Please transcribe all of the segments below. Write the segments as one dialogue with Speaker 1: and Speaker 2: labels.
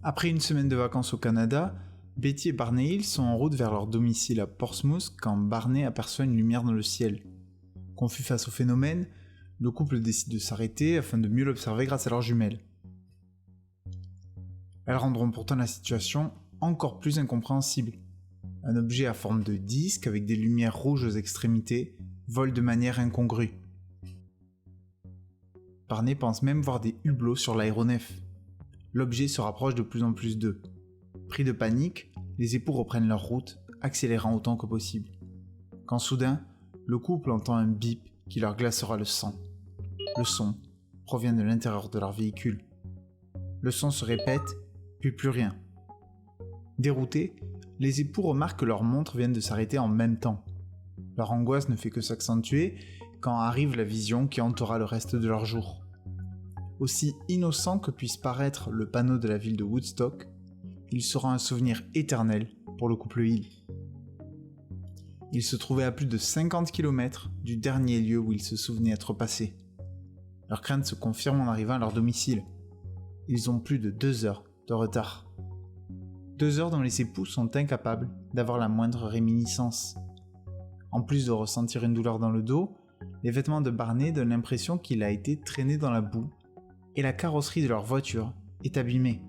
Speaker 1: Après une semaine de vacances au Canada, Betty et Barney Hill sont en route vers leur domicile à Portsmouth quand Barney aperçoit une lumière dans le ciel. Confus face au phénomène, le couple décide de s'arrêter afin de mieux l'observer grâce à leurs jumelles. Elles rendront pourtant la situation encore plus incompréhensible. Un objet à forme de disque avec des lumières rouges aux extrémités vole de manière incongrue. Barney pense même voir des hublots sur l'aéronef. L'objet se rapproche de plus en plus d'eux. Pris de panique, les époux reprennent leur route, accélérant autant que possible. Quand soudain, le couple entend un bip qui leur glacera le sang. Le son provient de l'intérieur de leur véhicule. Le son se répète, puis plus rien. Déroutés, les époux remarquent que leurs montres viennent de s'arrêter en même temps. Leur angoisse ne fait que s'accentuer quand arrive la vision qui hantera le reste de leur jour. Aussi innocent que puisse paraître le panneau de la ville de Woodstock, il sera un souvenir éternel pour le couple Hill. Ils se trouvaient à plus de 50 km du dernier lieu où ils se souvenaient être passés. Leurs craintes se confirment en arrivant à leur domicile. Ils ont plus de 2 heures de retard. 2 heures dont les époux sont incapables d'avoir la moindre réminiscence. En plus de ressentir une douleur dans le dos, les vêtements de Barney donnent l'impression qu'il a été traîné dans la boue et la carrosserie de leur voiture est abîmée.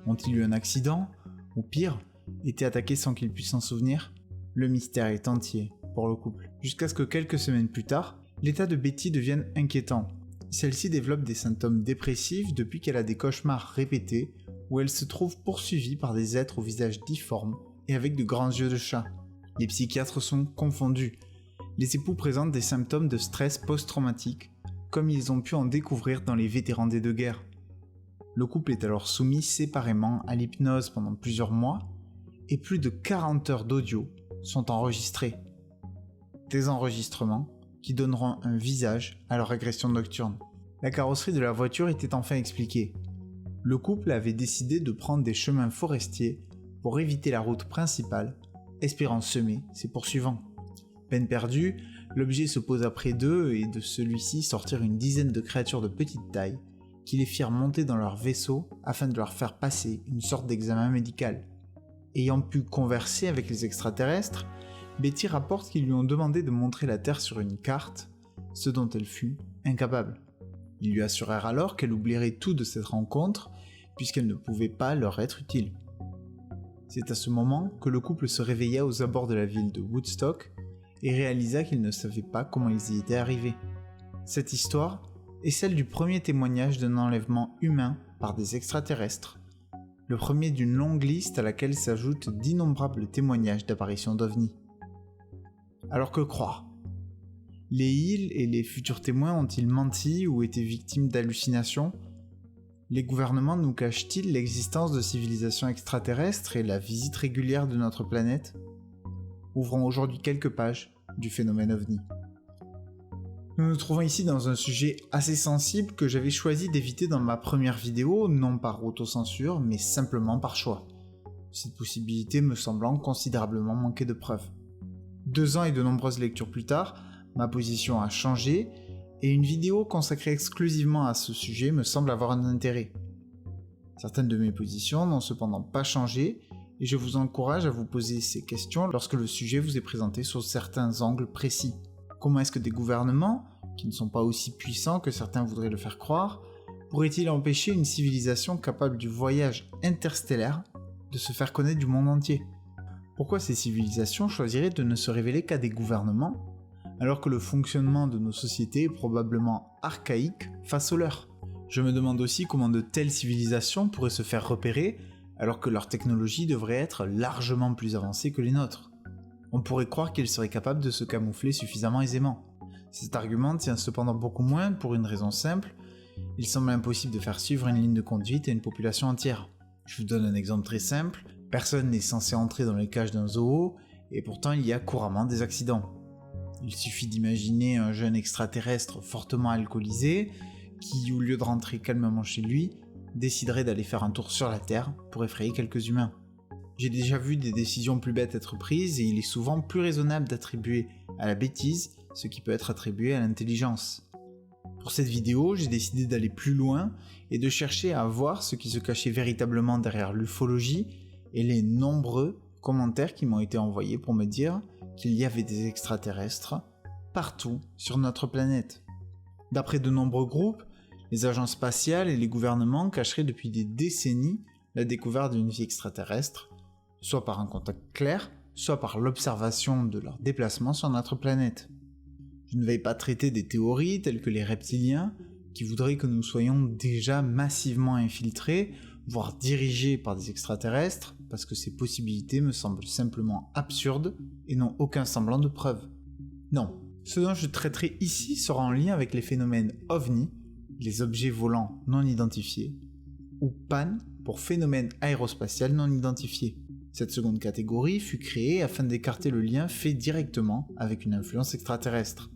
Speaker 1: Ont-ils eu un accident ou pire, été attaqués sans qu'ils puissent s'en souvenir? Le mystère est entier pour le couple. Jusqu'à ce que quelques semaines plus tard, l'état de Betty devienne inquiétant. Celle-ci développe des symptômes dépressifs depuis qu'elle a des cauchemars répétés où elle se trouve poursuivie par des êtres au visage difforme et avec de grands yeux de chat. Les psychiatres sont confondus. Les époux présentent des symptômes de stress post-traumatique, comme ils ont pu en découvrir dans les vétérans des deux guerres. Le couple est alors soumis séparément à l'hypnose pendant plusieurs mois, et plus de 40 heures d'audio sont enregistrés. Des enregistrements qui donneront un visage à leur agression nocturne. La carrosserie de la voiture était enfin expliquée. Le couple avait décidé de prendre des chemins forestiers pour éviter la route principale, espérant semer ses poursuivants. Peine perdue, l'objet se posa près d'eux et de celui-ci sortirent une dizaine de créatures de petite taille qui les firent monter dans leur vaisseau afin de leur faire passer une sorte d'examen médical. Ayant pu converser avec les extraterrestres, Betty rapporte qu'ils lui ont demandé de montrer la Terre sur une carte, ce dont elle fut incapable. Ils lui assurèrent alors qu'elle oublierait tout de cette rencontre puisqu'elle ne pouvait pas leur être utile. C'est à ce moment que le couple se réveilla aux abords de la ville de Woodstock et réalisa qu'ils ne savaient pas comment ils y étaient arrivés. Cette histoire est celle du premier témoignage d'un enlèvement humain par des extraterrestres, le premier d'une longue liste à laquelle s'ajoutent d'innombrables témoignages d'apparitions d'ovnis. Alors que croire? Les Hill et les futurs témoins ont-ils menti ou été victimes d'hallucinations? Les gouvernements nous cachent-ils l'existence de civilisations extraterrestres et la visite régulière de notre planète? Ouvrons aujourd'hui quelques pages du phénomène OVNI. Nous nous trouvons ici dans un sujet assez sensible que j'avais choisi d'éviter dans ma première vidéo, non par autocensure, mais simplement par choix. Cette possibilité me semblant considérablement manquer de preuves. 2 ans et de nombreuses lectures plus tard, ma position a changé, et une vidéo consacrée exclusivement à ce sujet me semble avoir un intérêt. Certaines de mes positions n'ont cependant pas changé, et je vous encourage à vous poser ces questions lorsque le sujet vous est présenté sous certains angles précis. Comment est-ce que des gouvernements, qui ne sont pas aussi puissants que certains voudraient le faire croire, pourraient-ils empêcher une civilisation capable du voyage interstellaire de se faire connaître du monde entier? Pourquoi ces civilisations choisiraient de ne se révéler qu'à des gouvernements, alors que le fonctionnement de nos sociétés est probablement archaïque face au leur? Je me demande aussi comment de telles civilisations pourraient se faire repérer, alors que leur technologie devrait être largement plus avancée que les nôtres. On pourrait croire qu'ils seraient capables de se camoufler suffisamment aisément. Cet argument tient cependant beaucoup moins pour une raison simple, il semble impossible de faire suivre une ligne de conduite à une population entière. Je vous donne un exemple très simple, personne n'est censé entrer dans les cages d'un zoo, et pourtant il y a couramment des accidents. Il suffit d'imaginer un jeune extraterrestre fortement alcoolisé, qui, au lieu de rentrer calmement chez lui, déciderait d'aller faire un tour sur la Terre pour effrayer quelques humains. J'ai déjà vu des décisions plus bêtes être prises et il est souvent plus raisonnable d'attribuer à la bêtise ce qui peut être attribué à l'intelligence. Pour cette vidéo, j'ai décidé d'aller plus loin et de chercher à voir ce qui se cachait véritablement derrière l'ufologie et les nombreux commentaires qui m'ont été envoyés pour me dire qu'il y avait des extraterrestres partout sur notre planète. D'après de nombreux groupes, les agences spatiales et les gouvernements cacheraient depuis des décennies la découverte d'une vie extraterrestre, soit par un contact clair, soit par l'observation de leur déplacement sur notre planète. Je ne vais pas traiter des théories telles que les reptiliens, qui voudraient que nous soyons déjà massivement infiltrés, voire dirigés par des extraterrestres, parce que ces possibilités me semblent simplement absurdes et n'ont aucun semblant de preuve. Non, ce dont je traiterai ici sera en lien avec les phénomènes OVNI, les objets volants non identifiés, ou PAN pour phénomènes aérospatial non identifiés. Cette seconde catégorie fut créée afin d'écarter le lien fait directement avec une influence extraterrestre.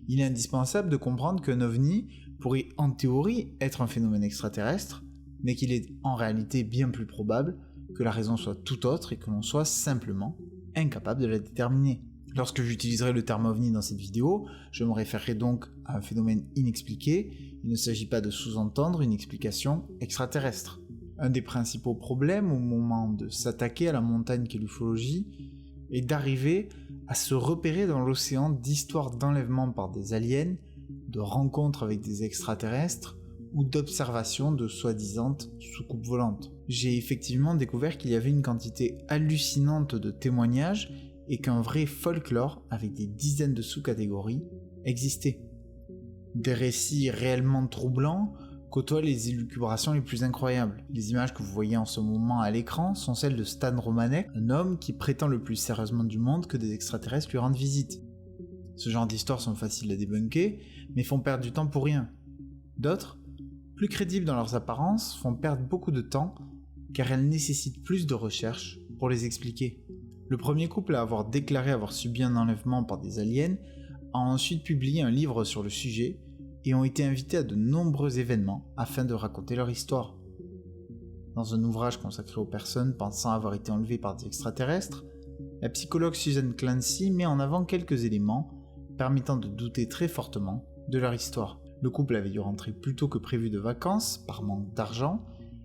Speaker 1: Il est indispensable de comprendre qu'un OVNI pourrait en théorie être un phénomène extraterrestre, mais qu'il est en réalité bien plus probable que la raison soit tout autre et que l'on soit simplement incapable de la déterminer. Lorsque j'utiliserai le terme OVNI dans cette vidéo, je me référerai donc à un phénomène inexpliqué. Il ne s'agit pas de sous-entendre une explication extraterrestre. Un des principaux problèmes au moment de s'attaquer à la montagne qu'est l'ufologie est d'arriver à se repérer dans l'océan d'histoires d'enlèvement par des aliens, de rencontres avec des extraterrestres ou d'observations de soi-disant soucoupes volantes. J'ai effectivement découvert qu'il y avait une quantité hallucinante de témoignages et qu'un vrai folklore avec des dizaines de sous-catégories existait. Des récits réellement troublants côtoient les élucubrations les plus incroyables. Les images que vous voyez en ce moment à l'écran sont celles de Stan Romanek, un homme qui prétend le plus sérieusement du monde que des extraterrestres lui rendent visite. Ce genre d'histoires sont faciles à débunker, mais font perdre du temps pour rien. D'autres, plus crédibles dans leurs apparences, font perdre beaucoup de temps car elles nécessitent plus de recherche pour les expliquer. Le premier couple à avoir déclaré avoir subi un enlèvement par des aliens a ensuite publié un livre sur le sujet et ont été invités à de nombreux événements afin de raconter leur histoire. Dans un ouvrage consacré aux personnes pensant avoir été enlevées par des extraterrestres, la psychologue Susan Clancy met en avant quelques éléments permettant de douter très fortement de leur histoire. Le couple avait dû rentrer plus tôt que prévu de vacances par manque d'argent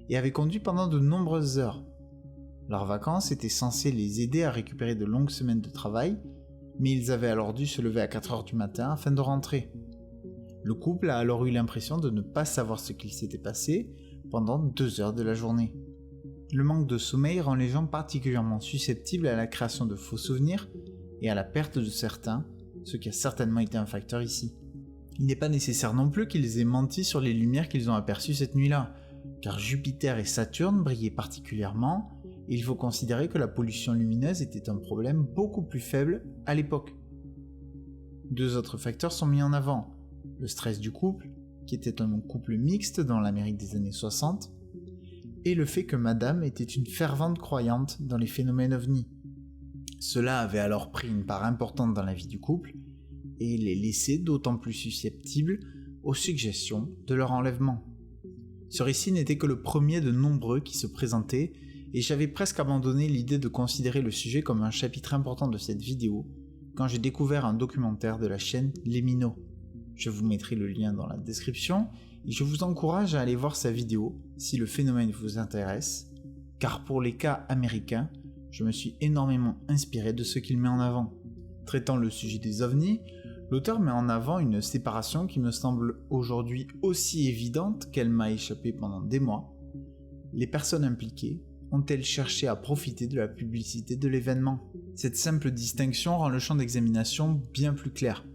Speaker 1: et avait conduit pendant de nombreuses heures. Leurs vacances étaient censées les aider à récupérer de longues semaines de travail, mais ils avaient alors dû se lever à 4h du matin afin de rentrer. Le couple a alors eu l'impression de ne pas savoir ce qu'il s'était passé pendant 2 heures de la journée. Le manque de sommeil rend les gens particulièrement susceptibles à la création de faux souvenirs et à la perte de certains, ce qui a certainement été un facteur ici. Il n'est pas nécessaire non plus qu'ils aient menti sur les lumières qu'ils ont aperçues cette nuit-là, car Jupiter et Saturne brillaient particulièrement, et il faut considérer que la pollution lumineuse était un problème beaucoup plus faible à l'époque. 2 autres facteurs sont mis en avant, le stress du couple, qui était un couple mixte dans l'Amérique des années 60, et le fait que Madame était une fervente croyante dans les phénomènes ovnis. Cela avait alors pris une part importante dans la vie du couple, et les laissait d'autant plus susceptibles aux suggestions de leur enlèvement. Ce récit n'était que le premier de nombreux qui se présentaient, et j'avais presque abandonné l'idée de considérer le sujet comme un chapitre important de cette vidéo, quand j'ai découvert un documentaire de la chaîne Les Minots. Je vous mettrai le lien dans la description, et je vous encourage à aller voir sa vidéo si le phénomène vous intéresse, car pour les cas américains, je me suis énormément inspiré de ce qu'il met en avant. Traitant le sujet des ovnis, l'auteur met en avant une séparation qui me semble aujourd'hui aussi évidente qu'elle m'a échappé pendant des mois. Les personnes impliquées ont-elles cherché à profiter de la publicité de l'événement? Cette simple distinction rend le champ d'examination bien plus clair.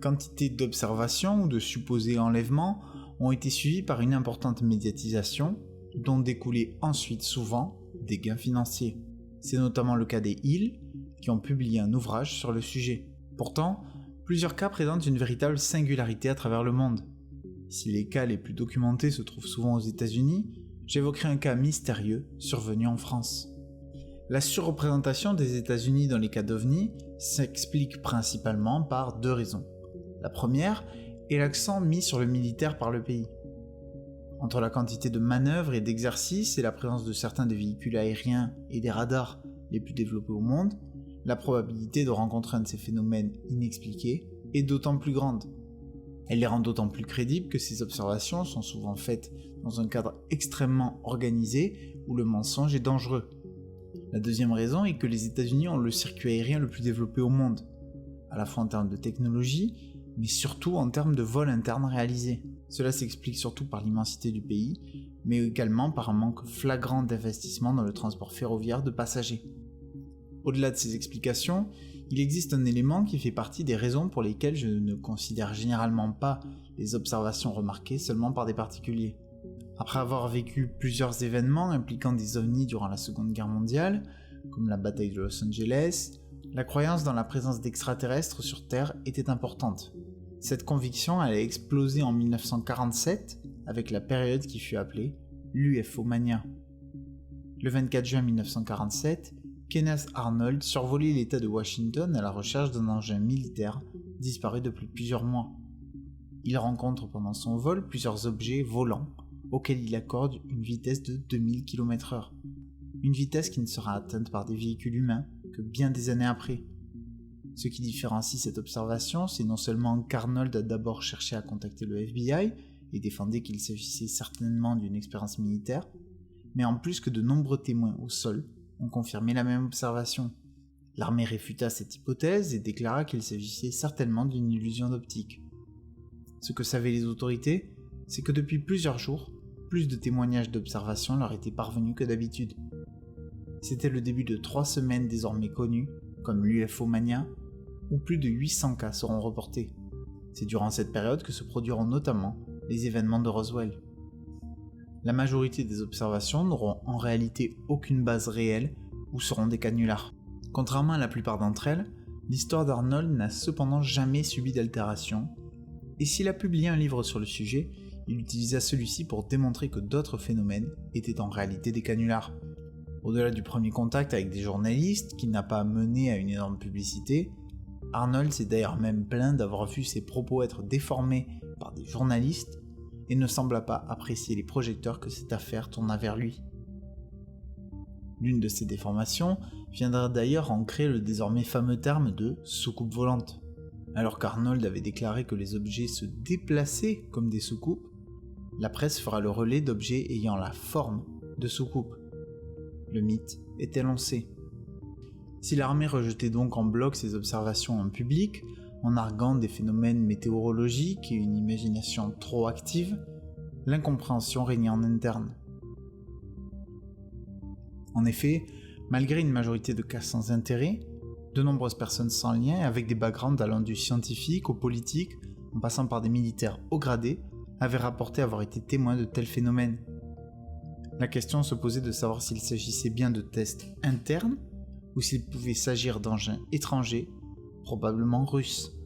Speaker 1: Quantité d'observations ou de supposés enlèvements ont été suivies par une importante médiatisation, dont découlaient ensuite souvent des gains financiers. C'est notamment le cas des Hill, qui ont publié un ouvrage sur le sujet. Pourtant, plusieurs cas présentent une véritable singularité à travers le monde. Si les cas les plus documentés se trouvent souvent aux États-Unis, j'évoquerai un cas mystérieux survenu en France. La surreprésentation des États-Unis dans les cas d'OVNI s'explique principalement par 2 raisons. La première est l'accent mis sur le militaire par le pays. Entre la quantité de manœuvres et d'exercices et la présence de certains des véhicules aériens et des radars les plus développés au monde, la probabilité de rencontrer un de ces phénomènes inexpliqués est d'autant plus grande. Elle les rend d'autant plus crédibles que ces observations sont souvent faites dans un cadre extrêmement organisé où le mensonge est dangereux. La deuxième raison est que les États-Unis ont le circuit aérien le plus développé au monde, à la fois en termes de technologie, mais surtout en termes de vols internes réalisés. Cela s'explique surtout par l'immensité du pays, mais également par un manque flagrant d'investissement dans le transport ferroviaire de passagers. Au-delà de ces explications, il existe un élément qui fait partie des raisons pour lesquelles je ne considère généralement pas les observations remarquées seulement par des particuliers. Après avoir vécu plusieurs événements impliquant des ovnis durant la Seconde Guerre mondiale, comme la bataille de Los Angeles, la croyance dans la présence d'extraterrestres sur Terre était importante. Cette conviction allait exploser en 1947 avec la période qui fut appelée l'UFO-mania. Le 24 juin 1947, Kenneth Arnold survolait l'État de Washington à la recherche d'un engin militaire disparu depuis plusieurs mois. Il rencontre pendant son vol plusieurs objets volants auxquels il accorde une vitesse de 2000 km/h. Une vitesse qui ne sera atteinte par des véhicules humains que bien des années après. Ce qui différencie cette observation, c'est non seulement qu'Arnold a d'abord cherché à contacter le FBI et défendait qu'il s'agissait certainement d'une expérience militaire, mais en plus que de nombreux témoins au sol ont confirmé la même observation. L'armée réfuta cette hypothèse et déclara qu'il s'agissait certainement d'une illusion d'optique. Ce que savaient les autorités, c'est que depuis plusieurs jours, plus de témoignages d'observation leur étaient parvenus que d'habitude. C'était le début de 3 semaines désormais connues, comme l'UFO-mania, où plus de 800 cas seront reportés. C'est durant cette période que se produiront notamment les événements de Roswell. La majorité des observations n'auront en réalité aucune base réelle ou seront des canulars. Contrairement à la plupart d'entre elles, l'histoire d'Arnold n'a cependant jamais subi d'altération, et s'il a publié un livre sur le sujet, il utilisa celui-ci pour démontrer que d'autres phénomènes étaient en réalité des canulars. Au-delà du premier contact avec des journalistes, qui n'a pas mené à une énorme publicité, Arnold s'est d'ailleurs même plaint d'avoir vu ses propos être déformés par des journalistes et ne sembla pas apprécier les projecteurs que cette affaire tourna vers lui. L'une de ces déformations viendra d'ailleurs ancrer le désormais fameux terme de soucoupe volante. Alors qu'Arnold avait déclaré que les objets se déplaçaient comme des soucoupes, la presse fera le relais d'objets ayant la forme de soucoupes. Le mythe est énoncé. Si l'armée rejetait donc en bloc ces observations en public, en arguant des phénomènes météorologiques et une imagination trop active, l'incompréhension régnait en interne. En effet, malgré une majorité de cas sans intérêt, de nombreuses personnes sans lien, avec des backgrounds allant du scientifique au politique, en passant par des militaires haut gradés, avaient rapporté avoir été témoins de tels phénomènes. La question se posait de savoir s'il s'agissait bien de tests internes ou s'il pouvait s'agir d'engins étrangers, probablement russes.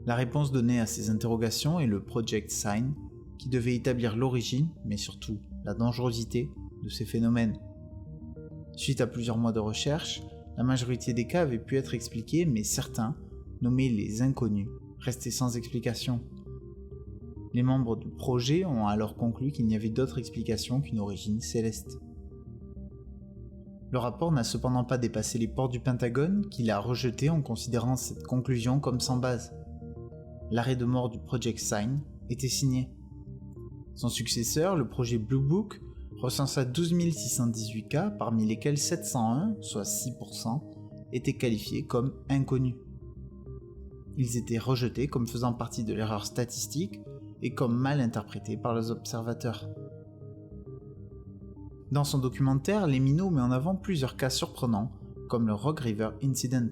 Speaker 1: La réponse donnée à ces interrogations est le Project Sign, qui devait établir l'origine, mais surtout la dangerosité, de ces phénomènes. Suite à plusieurs mois de recherche, la majorité des cas avaient pu être expliqués, mais certains, nommés les inconnus, restaient sans explication. Les membres du projet ont alors conclu qu'il n'y avait d'autre explication qu'une origine céleste. Le rapport n'a cependant pas dépassé les portes du Pentagone, qui l'a rejeté en considérant cette conclusion comme sans base. L'arrêt de mort du Project Sign était signé. Son successeur, le projet Blue Book, recensa 12 618 cas, parmi lesquels 701, soit 6%, étaient qualifiés comme inconnus. Ils étaient rejetés comme faisant partie de l'erreur statistique et comme mal interprétés par les observateurs. Dans son documentaire, Lemino met en avant plusieurs cas surprenants, comme le Rogue River Incident.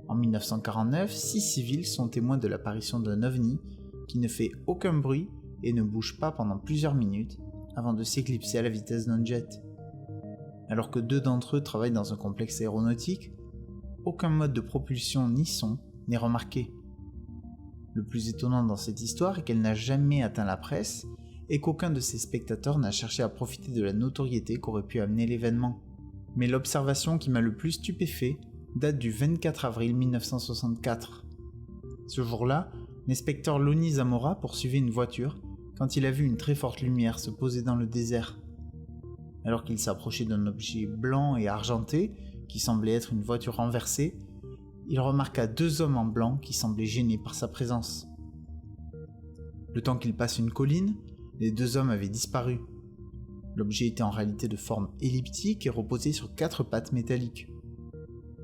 Speaker 1: En 1949, 6 civils sont témoins de l'apparition d'un ovni qui ne fait aucun bruit et ne bouge pas pendant plusieurs minutes avant de s'éclipser à la vitesse d'un jet. Alors que 2 d'entre eux travaillent dans un complexe aéronautique, aucun mode de propulsion ni son n'est remarqué. Le plus étonnant dans cette histoire est qu'elle n'a jamais atteint la presse et qu'aucun de ses spectateurs n'a cherché à profiter de la notoriété qu'aurait pu amener l'événement. Mais l'observation qui m'a le plus stupéfait date du 24 avril 1964. Ce jour-là, l'inspecteur Lonnie Zamora poursuivait une voiture quand il a vu une très forte lumière se poser dans le désert. Alors qu'il s'approchait d'un objet blanc et argenté qui semblait être une voiture renversée, il remarqua 2 hommes en blanc qui semblaient gênés par sa présence. Le temps qu'ils passent une colline, les deux hommes avaient disparu. L'objet était en réalité de forme elliptique et reposait sur 4 pattes métalliques.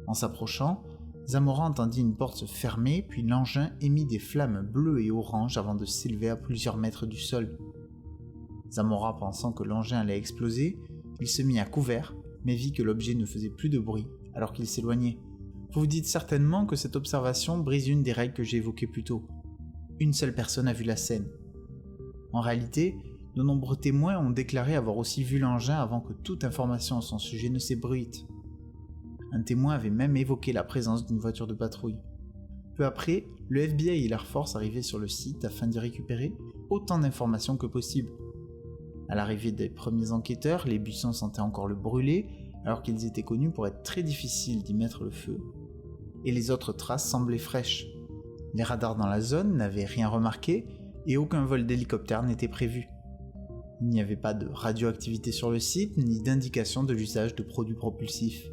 Speaker 1: En s'approchant, Zamora entendit une porte se fermer, puis l'engin émit des flammes bleues et oranges avant de s'élever à plusieurs mètres du sol. Zamora, pensant que l'engin allait exploser, il se mit à couvert, mais vit que l'objet ne faisait plus de bruit alors qu'il s'éloignait. Vous vous dites certainement que cette observation brise une des règles que j'ai évoquées plus tôt. Une seule personne a vu la scène. En réalité, de nombreux témoins ont déclaré avoir aussi vu l'engin avant que toute information à son sujet ne s'ébruite. Un témoin avait même évoqué la présence d'une voiture de patrouille. Peu après, le FBI et l'Air Force arrivaient sur le site afin d'y récupérer autant d'informations que possible. À l'arrivée des premiers enquêteurs, les buissons sentaient encore le brûler, alors qu'ils étaient connus pour être très difficiles d'y mettre le feu. Et les autres traces semblaient fraîches. Les radars dans la zone n'avaient rien remarqué et aucun vol d'hélicoptère n'était prévu. Il n'y avait pas de radioactivité sur le site ni d'indication de l'usage de produits propulsifs.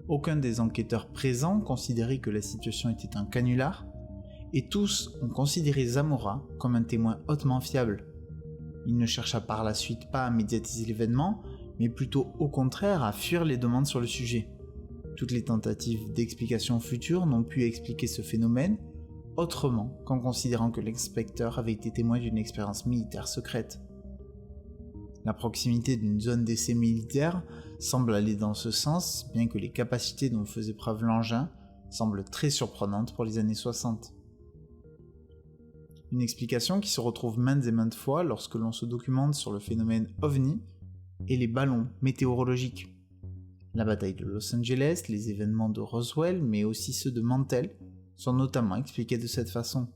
Speaker 1: Aucun des enquêteurs présents considérait que la situation était un canular, et tous ont considéré Zamora comme un témoin hautement fiable. Il ne chercha par la suite pas à médiatiser l'événement, mais plutôt au contraire à fuir les demandes sur le sujet. Toutes les tentatives d'explication futures n'ont pu expliquer ce phénomène autrement qu'en considérant que l'inspecteur avait été témoin d'une expérience militaire secrète. La proximité d'une zone d'essai militaire semble aller dans ce sens, bien que les capacités dont faisait preuve l'engin semblent très surprenantes pour les années 60. Une explication qui se retrouve maintes et maintes fois lorsque l'on se documente sur le phénomène OVNI et les ballons météorologiques. La bataille de Los Angeles, les événements de Roswell, mais aussi ceux de Mantell, sont notamment expliqués de cette façon.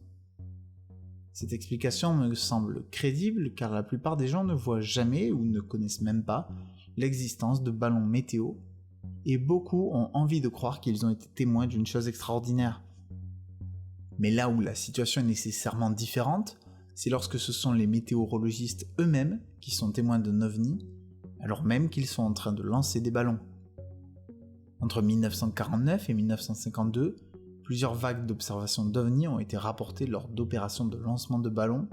Speaker 1: Cette explication me semble crédible car la plupart des gens ne voient jamais ou ne connaissent même pas l'existence de ballons météo et beaucoup ont envie de croire qu'ils ont été témoins d'une chose extraordinaire. Mais là où la situation est nécessairement différente, c'est lorsque ce sont les météorologistes eux-mêmes qui sont témoins d'un OVNI, alors même qu'ils sont en train de lancer des ballons. Entre 1949 et 1952, plusieurs vagues d'observations d'OVNI ont été rapportées lors d'opérations de lancement de ballons,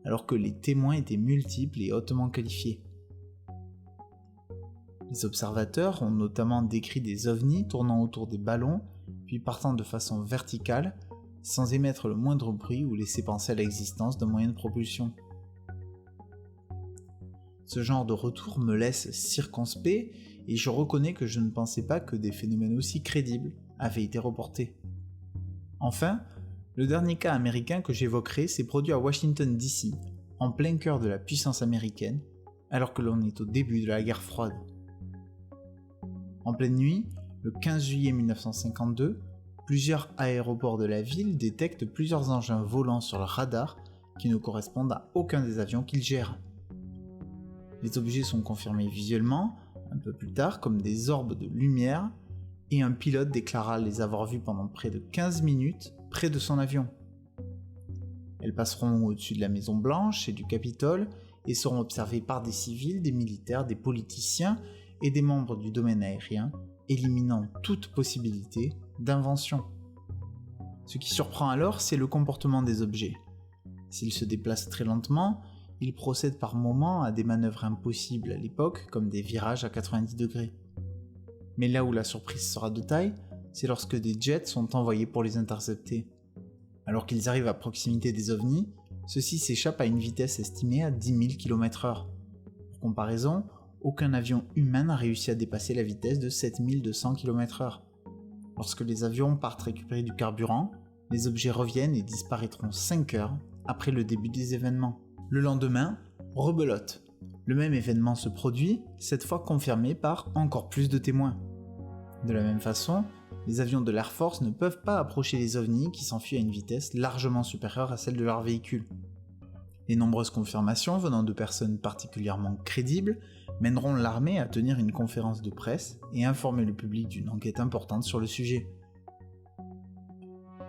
Speaker 1: alors que les témoins étaient multiples et hautement qualifiés. Les observateurs ont notamment décrit des ovnis tournant autour des ballons, puis partant de façon verticale, sans émettre le moindre bruit ou laisser penser à l'existence d'un moyen de propulsion. Ce genre de retour me laisse circonspect et je reconnais que je ne pensais pas que des phénomènes aussi crédibles avaient été reportés. Enfin, le dernier cas américain que j'évoquerai s'est produit à Washington DC, en plein cœur de la puissance américaine, alors que l'on est au début de la guerre froide. En pleine nuit, le 15 juillet 1952, plusieurs aéroports de la ville détectent plusieurs engins volants sur le radar qui ne correspondent à aucun des avions qu'ils gèrent. Les objets sont confirmés visuellement, un peu plus tard, comme des orbes de lumière, et un pilote déclara les avoir vus pendant près de 15 minutes près de son avion. Elles passeront au-dessus de la Maison Blanche et du Capitole et seront observées par des civils, des militaires, des politiciens et des membres du domaine aérien, éliminant toute possibilité d'invention. Ce qui surprend alors, c'est le comportement des objets. S'ils se déplacent très lentement, ils procèdent par moments à des manœuvres impossibles à l'époque, comme des virages à 90 degrés. Mais là où la surprise sera de taille, c'est lorsque des jets sont envoyés pour les intercepter. Alors qu'ils arrivent à proximité des ovnis, ceux-ci s'échappent à une vitesse estimée à 10 000 km/h. Pour comparaison, aucun avion humain n'a réussi à dépasser la vitesse de 7 200 km/h. Lorsque les avions partent récupérer du carburant, les objets reviennent et disparaîtront 5 heures après le début des événements. Le lendemain, rebelote. Le même événement se produit, cette fois confirmé par encore plus de témoins. De la même façon, les avions de l'Air Force ne peuvent pas approcher les ovnis qui s'enfuient à une vitesse largement supérieure à celle de leur véhicule. Les nombreuses confirmations venant de personnes particulièrement crédibles mèneront l'armée à tenir une conférence de presse et informer le public d'une enquête importante sur le sujet.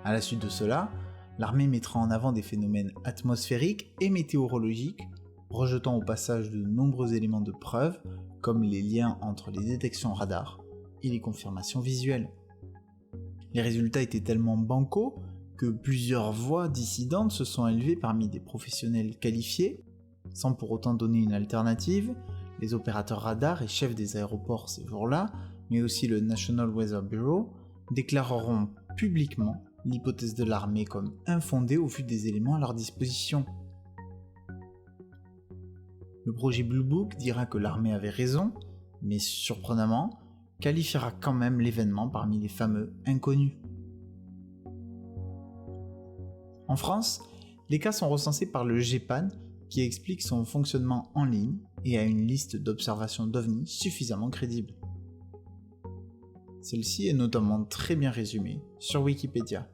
Speaker 1: À la suite de cela, l'armée mettra en avant des phénomènes atmosphériques et météorologiques, rejetant au passage de nombreux éléments de preuve, comme les liens entre les détections radar et les confirmations visuelles. Les résultats étaient tellement bancals que plusieurs voix dissidentes se sont élevées parmi des professionnels qualifiés, sans pour autant donner une alternative. Les opérateurs radars et chefs des aéroports ces jours-là, mais aussi le National Weather Bureau, déclareront publiquement l'hypothèse de l'armée comme infondée au vu des éléments à leur disposition. Le projet Blue Book dira que l'armée avait raison, mais surprenamment, qualifiera quand même l'événement parmi les fameux inconnus. En France, les cas sont recensés par le GEPAN qui explique son fonctionnement en ligne et a une liste d'observations d'OVNI suffisamment crédible. Celle-ci est notamment très bien résumée sur Wikipédia.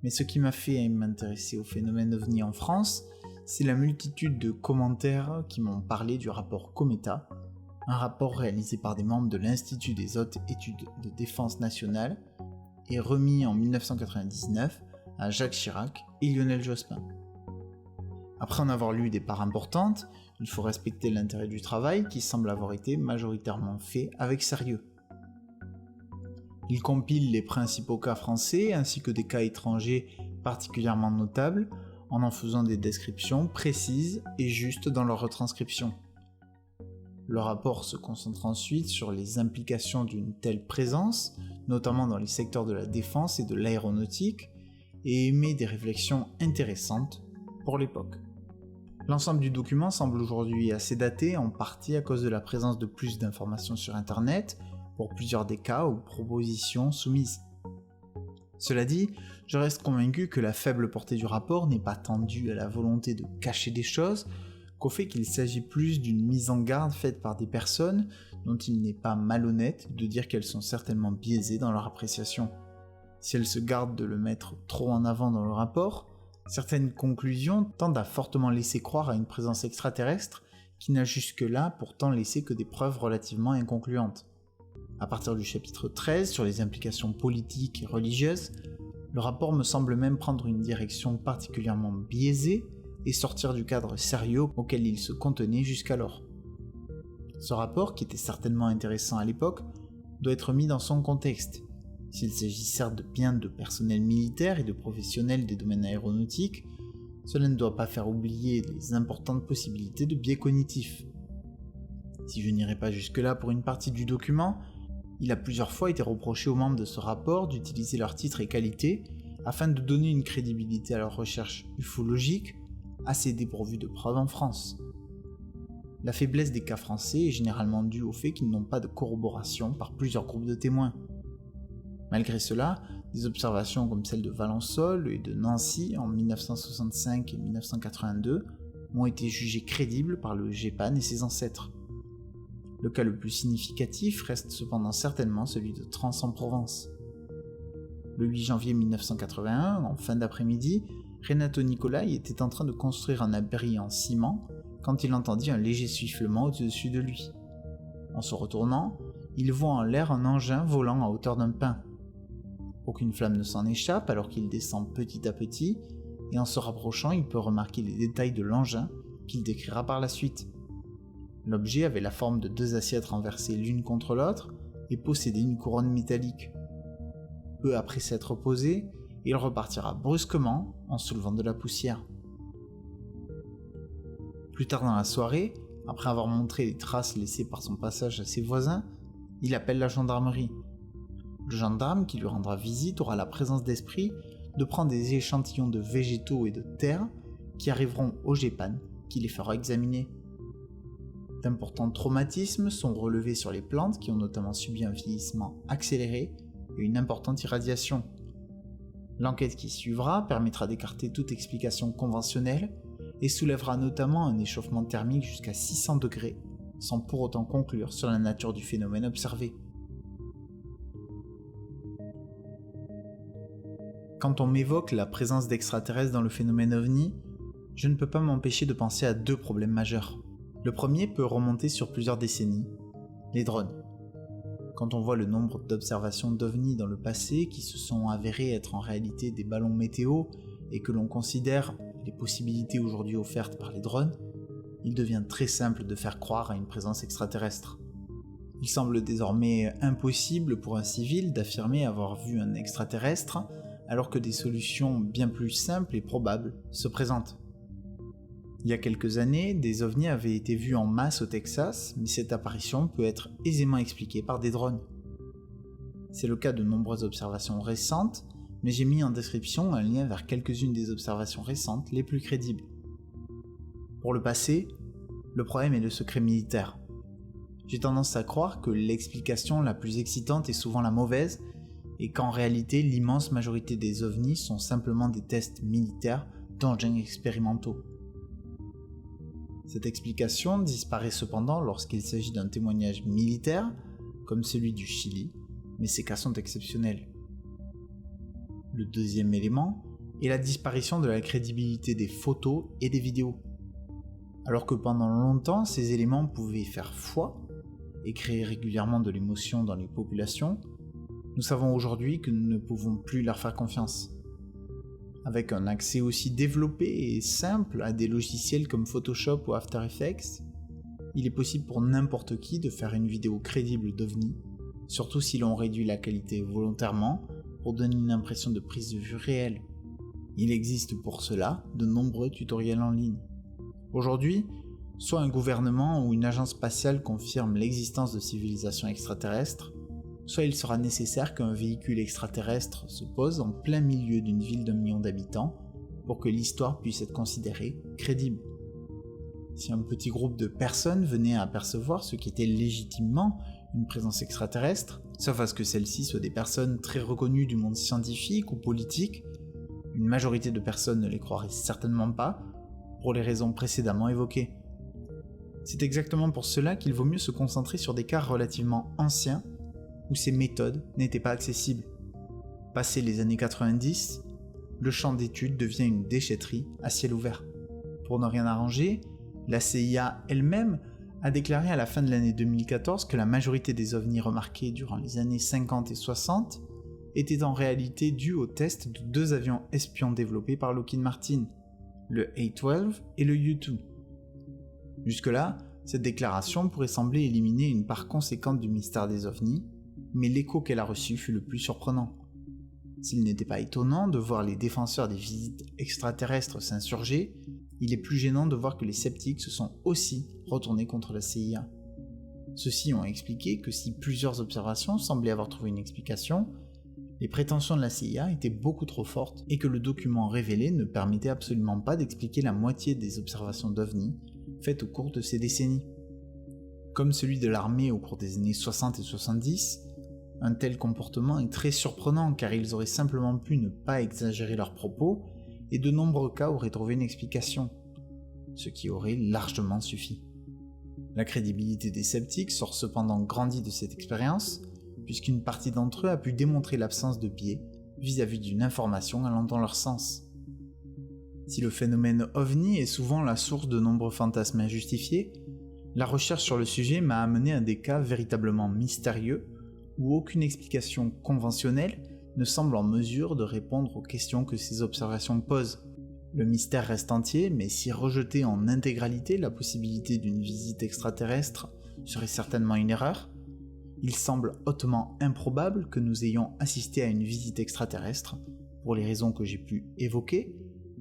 Speaker 1: Mais ce qui m'a fait m'intéresser au phénomène OVNI en France, c'est la multitude de commentaires qui m'ont parlé du rapport Cometa, un rapport réalisé par des membres de l'Institut des hautes études de défense nationale et remis en 1999 à Jacques Chirac et Lionel Jospin. Après en avoir lu des parts importantes, il faut respecter l'intérêt du travail qui semble avoir été majoritairement fait avec sérieux. Il compile les principaux cas français ainsi que des cas étrangers particulièrement notables en faisant des descriptions précises et justes dans leur retranscription. Le rapport se concentre ensuite sur les implications d'une telle présence, notamment dans les secteurs de la défense et de l'aéronautique, et émet des réflexions intéressantes pour l'époque. L'ensemble du document semble aujourd'hui assez daté, en partie à cause de la présence de plus d'informations sur Internet, pour plusieurs des cas ou propositions soumises. Cela dit, je reste convaincu que la faible portée du rapport n'est pas tant due à la volonté de cacher des choses, qu'au fait qu'il s'agit plus d'une mise en garde faite par des personnes dont il n'est pas malhonnête de dire qu'elles sont certainement biaisées dans leur appréciation. Si elles se gardent de le mettre trop en avant dans le rapport, certaines conclusions tendent à fortement laisser croire à une présence extraterrestre qui n'a jusque-là pourtant laissé que des preuves relativement inconcluantes. À partir du chapitre 13 sur les implications politiques et religieuses, le rapport me semble même prendre une direction particulièrement biaisée et sortir du cadre sérieux auquel il se contenait jusqu'alors. Ce rapport, qui était certainement intéressant à l'époque, doit être mis dans son contexte. S'il s'agit certes bien de personnel militaire et de professionnels des domaines aéronautiques, cela ne doit pas faire oublier les importantes possibilités de biais cognitifs. Si je n'irai pas jusque-là pour une partie du document, il a plusieurs fois été reproché aux membres de ce rapport d'utiliser leur titre et qualité afin de donner une crédibilité à leurs recherches ufologiques, assez dépourvues de preuves en France. La faiblesse des cas français est généralement due au fait qu'ils n'ont pas de corroboration par plusieurs groupes de témoins. Malgré cela, des observations comme celle de Valençol et de Nancy en 1965 et 1982 ont été jugées crédibles par le GEPAN et ses ancêtres. Le cas le plus significatif reste cependant certainement celui de Trans en Provence. Le 8 janvier 1981, en fin d'après-midi, Renato Nicolai était en train de construire un abri en ciment quand il entendit un léger sifflement au-dessus de lui. En se retournant, il voit en l'air un engin volant à hauteur d'un pin. Aucune flamme ne s'en échappe alors qu'il descend petit à petit, et en se rapprochant, il peut remarquer les détails de l'engin qu'il décrira par la suite. L'objet avait la forme de deux assiettes renversées l'une contre l'autre et possédait une couronne métallique. Peu après s'être posé, il repartira brusquement en soulevant de la poussière. Plus tard dans la soirée, après avoir montré les traces laissées par son passage à ses voisins, il appelle la gendarmerie. Le gendarme qui lui rendra visite aura la présence d'esprit de prendre des échantillons de végétaux et de terre qui arriveront au GEPAN, qui les fera examiner. D'importants traumatismes sont relevés sur les plantes qui ont notamment subi un vieillissement accéléré et une importante irradiation. L'enquête qui suivra permettra d'écarter toute explication conventionnelle et soulèvera notamment un échauffement thermique jusqu'à 600 degrés, sans pour autant conclure sur la nature du phénomène observé. Quand on m'évoque la présence d'extraterrestres dans le phénomène OVNI, je ne peux pas m'empêcher de penser à deux problèmes majeurs. Le premier peut remonter sur plusieurs décennies, les drones. Quand on voit le nombre d'observations d'OVNI dans le passé qui se sont avérées être en réalité des ballons météo et que l'on considère les possibilités aujourd'hui offertes par les drones, il devient très simple de faire croire à une présence extraterrestre. Il semble désormais impossible pour un civil d'affirmer avoir vu un extraterrestre alors que des solutions bien plus simples et probables se présentent. Il y a quelques années, des ovnis avaient été vus en masse au Texas, mais cette apparition peut être aisément expliquée par des drones. C'est le cas de nombreuses observations récentes, mais j'ai mis en description un lien vers quelques-unes des observations récentes les plus crédibles. Pour le passé, le problème est le secret militaire. J'ai tendance à croire que l'explication la plus excitante est souvent la mauvaise, et qu'en réalité l'immense majorité des ovnis sont simplement des tests militaires d'engins expérimentaux. Cette explication disparaît cependant lorsqu'il s'agit d'un témoignage militaire, comme celui du Chili, mais ces cas sont exceptionnels. Le deuxième élément est la disparition de la crédibilité des photos et des vidéos. Alors que pendant longtemps ces éléments pouvaient faire foi et créer régulièrement de l'émotion dans les populations, nous savons aujourd'hui que nous ne pouvons plus leur faire confiance. Avec un accès aussi développé et simple à des logiciels comme Photoshop ou After Effects, il est possible pour n'importe qui de faire une vidéo crédible d'OVNI, surtout si l'on réduit la qualité volontairement pour donner une impression de prise de vue réelle. Il existe pour cela de nombreux tutoriels en ligne. Aujourd'hui, soit un gouvernement ou une agence spatiale confirme l'existence de civilisations extraterrestres, soit il sera nécessaire qu'un véhicule extraterrestre se pose en plein milieu d'une ville d'1 million d'habitants pour que l'histoire puisse être considérée crédible. Si un petit groupe de personnes venait à apercevoir ce qui était légitimement une présence extraterrestre, sauf à ce que celles-ci soient des personnes très reconnues du monde scientifique ou politique, une majorité de personnes ne les croiraient certainement pas, pour les raisons précédemment évoquées. C'est exactement pour cela qu'il vaut mieux se concentrer sur des cas relativement anciens où ces méthodes n'étaient pas accessibles. Passé les années 90, le champ d'étude devient une déchetterie à ciel ouvert. Pour ne rien arranger, la CIA elle-même a déclaré à la fin de l'année 2014 que la majorité des ovnis remarqués durant les années 50 et 60 étaient en réalité dus au test de 2 avions espions développés par Lockheed Martin, le A-12 et le U-2. Jusque-là, cette déclaration pourrait sembler éliminer une part conséquente du mystère des ovnis, mais l'écho qu'elle a reçu fut le plus surprenant. S'il n'était pas étonnant de voir les défenseurs des visites extraterrestres s'insurger, il est plus gênant de voir que les sceptiques se sont aussi retournés contre la CIA. Ceux-ci ont expliqué que si plusieurs observations semblaient avoir trouvé une explication, les prétentions de la CIA étaient beaucoup trop fortes et que le document révélé ne permettait absolument pas d'expliquer la moitié des observations d'OVNI faites au cours de ces décennies. Comme celui de l'armée au cours des années 60 et 70, un tel comportement est très surprenant car ils auraient simplement pu ne pas exagérer leurs propos et de nombreux cas auraient trouvé une explication, ce qui aurait largement suffi. La crédibilité des sceptiques sort cependant grandie de cette expérience, puisqu'une partie d'entre eux a pu démontrer l'absence de biais vis-à-vis d'une information allant dans leur sens. Si le phénomène OVNI est souvent la source de nombreux fantasmes injustifiés, la recherche sur le sujet m'a amené à des cas véritablement mystérieux où aucune explication conventionnelle ne semble en mesure de répondre aux questions que ces observations posent. Le mystère reste entier, mais si rejeter en intégralité la possibilité d'une visite extraterrestre serait certainement une erreur, il semble hautement improbable que nous ayons assisté à une visite extraterrestre, pour les raisons que j'ai pu évoquer,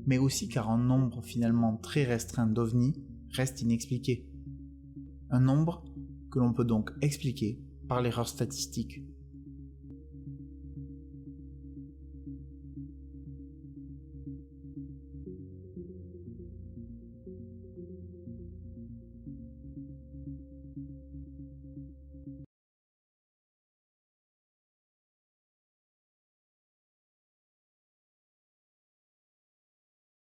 Speaker 1: mais aussi car un nombre finalement très restreint d'ovnis reste inexpliqué. Un nombre que l'on peut donc expliquer par l'erreur statistique.